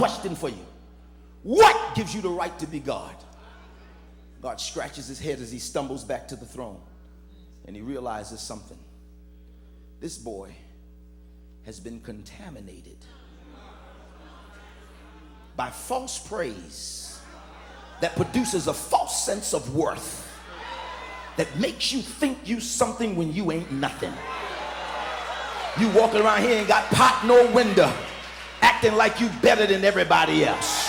question for you. What gives you the right to be God? God scratches his head as he stumbles back to the throne, and he realizes something. This boy has been contaminated by false praise that produces a false sense of worth that makes you think you something when you ain't nothing. You walking around here and got pot no window, acting like you better than everybody else.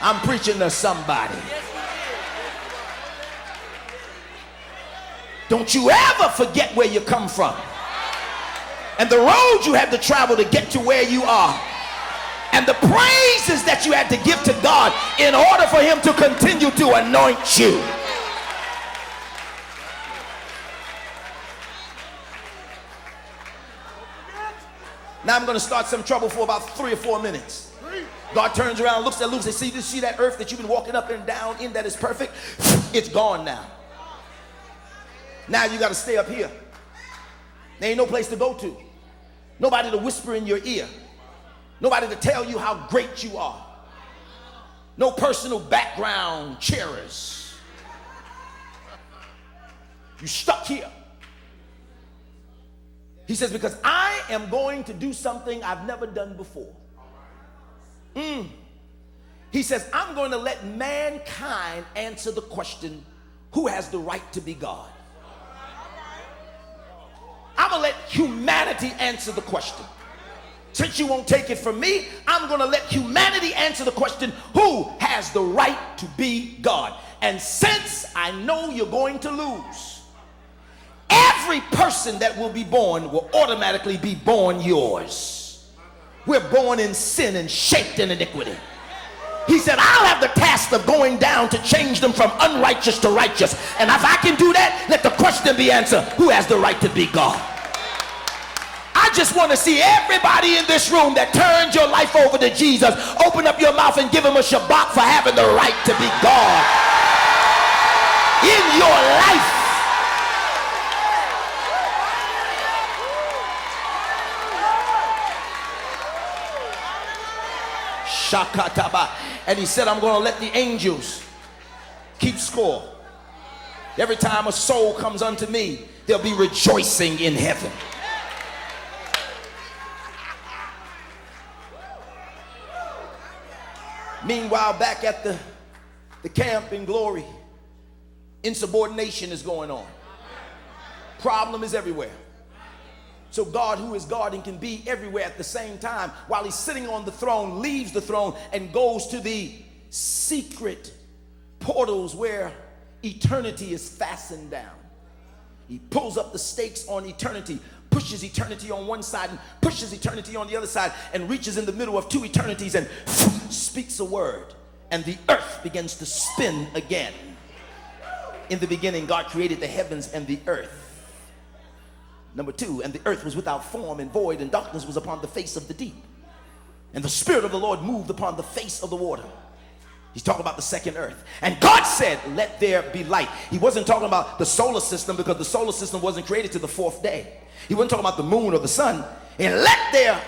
I'm preaching to somebody. Don't you ever forget where you come from and the road you had to travel to get to where you are, and the praises that you had to give to God in order for him to continue to anoint you. Now I'm going to start some trouble for about 3 or 4 minutes. God turns around, looks at Luke, and says, see that earth that you've been walking up and down in that is perfect? It's gone now. Now you got to stay up here. There ain't no place to go to. Nobody to whisper in your ear. Nobody to tell you how great you are. No personal background cheerers. You stuck here. He says, because I am going to do something I've never done before. He says, I'm going to let mankind answer the question, who has the right to be God? I'm going to let humanity answer the question. Since you won't take it from me, I'm going to let humanity answer the question, who has the right to be God? And since I know you're going to lose, every person that will be born will automatically be born yours. We're born in sin and shaped in iniquity. He said, I'll have the task of going down to change them from unrighteous to righteous. And if I can do that, let the question be answered, who has the right to be God? I just want to see everybody in this room that turned your life over to Jesus, open up your mouth and give him a shabbat for having the right to be God in your life. Shakataba. And he said, I'm going to let the angels keep score. Every time a soul comes unto me, there'll be rejoicing in heaven. Meanwhile, back at the camp in Glory, insubordination is going on. Problem is everywhere. So God, who is God and can be everywhere at the same time, while he's sitting on the throne, leaves the throne and goes to the secret portals where eternity is fastened down. He pulls up the stakes on eternity, pushes eternity on one side and pushes eternity on the other side, and reaches in the middle of two eternities and speaks a word, and the earth begins to spin again. In the beginning, God created the heavens and the earth. Number 2, and the earth was without form and void, and darkness was upon the face of the deep. And the Spirit of the Lord moved upon the face of the water. He's talking about the second earth. And God said, let there be light. He wasn't talking about the solar system, because the solar system wasn't created till the 4th day. He wasn't talking about the moon or the sun. And let there